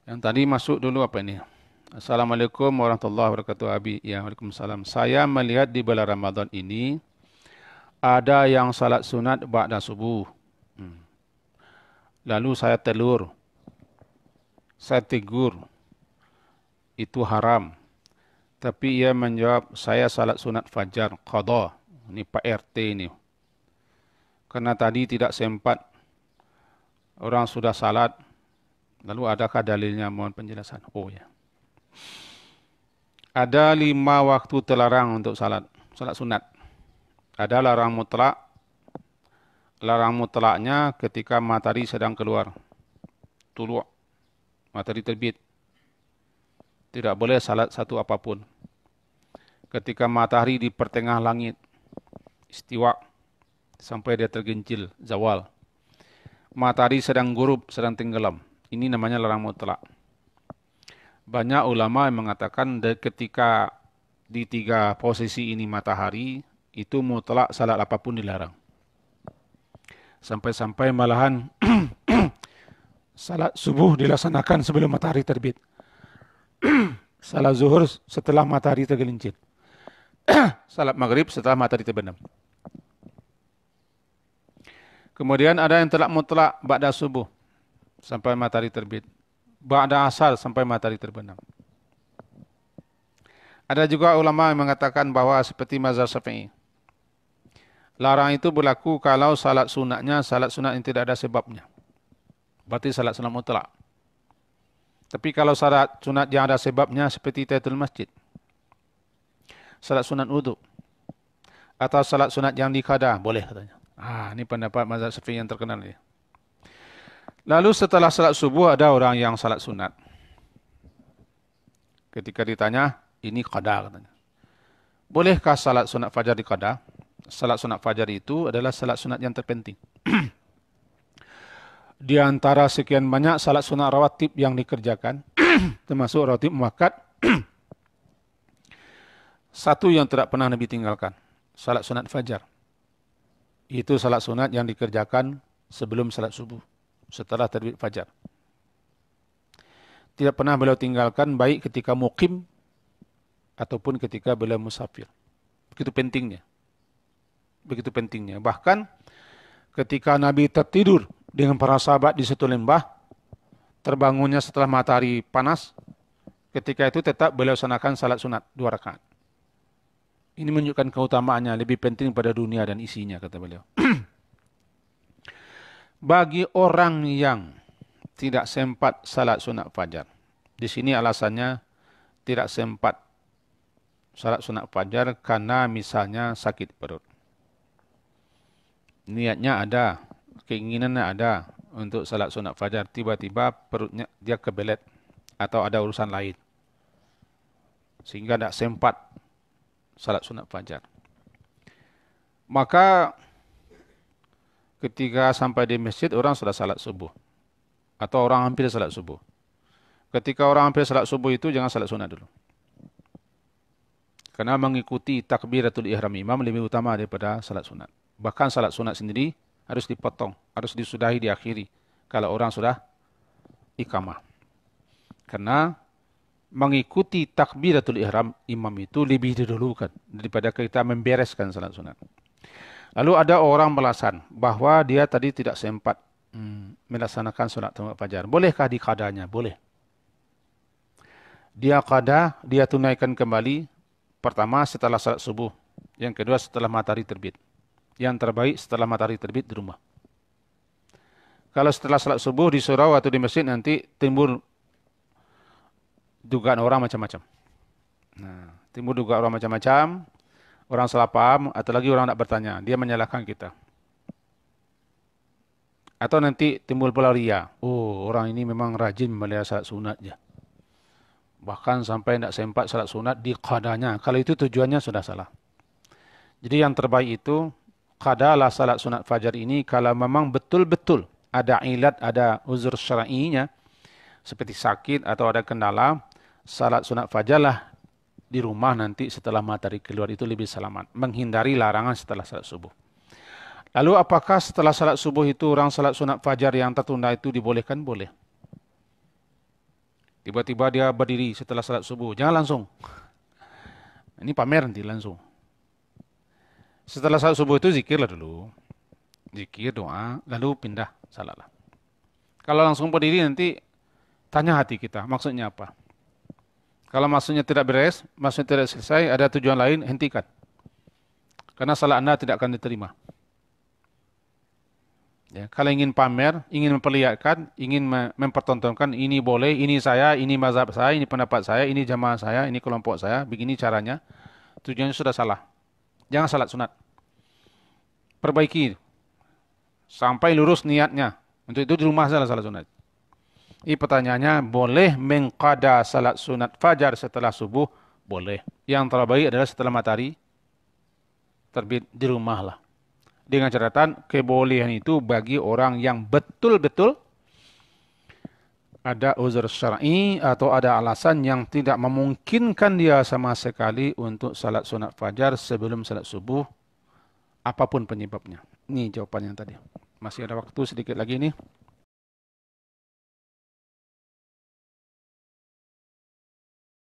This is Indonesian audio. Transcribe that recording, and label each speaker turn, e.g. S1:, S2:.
S1: Yang tadi masuk dulu apa ini? Assalamualaikum warahmatullahi wabarakatuh, Abi. Ya, Waalaikumsalam. Saya melihat di bulan Ramadan ini ada yang salat sunat ba'da subuh. Lalu saya tegur, itu haram. Tapi ia menjawab, saya salat sunat fajar, qadha. Ini Pak RT ini. Karena tadi tidak sempat, orang sudah salat. Lalu adakah dalilnya? Mohon penjelasan. Oh ya. Ada 5 waktu terlarang untuk salat sunat. Ada larang mutlak. Larang mutlaknya ketika matahari sedang keluar. Tulu', matahari terbit. Tidak boleh salat satu apapun. Ketika matahari di pertengah langit, istiwa, sampai dia tergencil, zawal. Matahari sedang gurub, sedang tenggelam. Ini namanya larang mutlak. Banyak ulama yang mengatakan ketika di 3 posisi ini matahari, itu mutlak salat apapun dilarang. Sampai-sampai malahan salat subuh dilaksanakan sebelum matahari terbit. Salat zuhur setelah matahari tergelincir. Salat maghrib setelah matahari terbenam. Kemudian ada yang telah mutlak ba'da subuh sampai matahari terbit. Ba'da asar sampai matahari terbenam. Ada juga ulama yang mengatakan bahwa seperti mazhab Syafi'i. Larang itu berlaku kalau salat sunatnya salat sunat yang tidak ada sebabnya. Berarti salat sunat mutlak. Tapi kalau salat sunat yang ada sebabnya seperti tahiyatul masjid, salat sunat wudu, atau salat sunat yang diqada, boleh katanya. Ini pendapat mazhab Syafi'i yang terkenal ya. Lalu setelah salat subuh ada orang yang salat sunat. Ketika ditanya, ini qada katanya. Bolehkah salat sunat fajar diqada? Salat sunat fajar itu adalah salat sunat yang terpenting. Di antara sekian banyak salat sunat rawatib yang dikerjakan, termasuk rawatib muakkad, satu yang tidak pernah Nabi tinggalkan, salat sunat fajar. Itu salat sunat yang dikerjakan sebelum salat subuh, setelah terbit fajar. Tidak pernah beliau tinggalkan baik ketika muqim ataupun ketika beliau musafir. Begitu pentingnya. Begitu pentingnya. Bahkan ketika Nabi tertidur dengan para sahabat di satu lembah, terbangunnya setelah matahari panas, ketika itu tetap beliau laksanakan salat sunat 2 rakaat. Ini menunjukkan keutamaannya, lebih penting pada dunia dan isinya, kata beliau. Bagi orang yang tidak sempat salat sunat fajar, di sini alasannya tidak sempat salat sunat fajar karena misalnya sakit perut. Niatnya ada, keinginannya ada untuk salat sunat fajar, tiba-tiba perutnya dia kebelet atau ada urusan lain, sehingga tidak sempat salat sunat fajar. Maka ketika sampai di masjid, orang sudah salat subuh. Atau orang hampir salat subuh. Ketika orang hampir salat subuh itu, jangan salat sunat dulu. Karena mengikuti takbiratul ihram imam lebih utama daripada salat sunat. Bahkan salat sunat sendiri harus dipotong, harus disudahi, diakhiri kalau orang sudah iqamah. Karena mengikuti takbiratul ihram imam itu lebih didahulukan daripada kita membereskan salat sunat. Lalu ada orang melasan bahwa dia tadi tidak sempat melaksanakan salat fajar. Bolehkah diqadanya? Boleh. Dia qada, dia tunaikan kembali. Pertama setelah salat subuh, yang kedua setelah matahari terbit. Yang terbaik setelah matahari terbit di rumah. Kalau setelah salat subuh di surau atau di masjid nanti timbul dugaan orang macam-macam. Timbul dugaan orang macam-macam, orang salah paham, atau lagi orang nak bertanya, dia menyalahkan kita. Atau nanti timbul pula ria. Oh, orang ini memang rajin memelihara salat sunatnya. Bahkan sampai tidak sempat salat sunat di qadanya. Kalau itu tujuannya sudah salah. Jadi yang terbaik itu, qadalah salat sunat fajar ini kalau memang betul-betul ada ilat, ada uzur syar'inya, seperti sakit atau ada kendala, salat sunat fajarlah di rumah nanti setelah matahari keluar, itu lebih selamat. Menghindari larangan setelah salat subuh. Lalu apakah setelah salat subuh itu orang salat sunat fajar yang tertunda itu dibolehkan? Boleh. Tiba-tiba dia berdiri setelah salat subuh. Jangan langsung. Ini pamer nanti langsung. Setelah salat subuh itu zikirlah dulu. Zikir, doa, lalu pindah salatlah. Kalau langsung berdiri nanti tanya hati kita, maksudnya apa? Kalau maksudnya tidak beres, maksudnya tidak selesai, ada tujuan lain, hentikan. Karena salat Anda tidak akan diterima. Ya, kalau ingin pamer, ingin memperlihatkan, ingin mempertontonkan, ini boleh, ini saya, ini mazhab saya, ini pendapat saya, ini jamaah saya, ini kelompok saya, begini caranya, tujuannya sudah salah. Jangan salat sunat. Perbaiki sampai lurus niatnya. Untuk itu di rumah salah salat sunat. Ini pertanyaannya, boleh mengqada salat sunat fajar setelah subuh? Boleh. Yang terbaik adalah setelah matahari terbit di rumah lah. Dengan catatan kebolehan itu bagi orang yang betul-betul ada uzur syar'i atau ada alasan yang tidak memungkinkan dia sama sekali untuk salat sunat fajar sebelum salat subuh, apapun penyebabnya. Ini jawabannya tadi. Masih ada waktu sedikit lagi nih.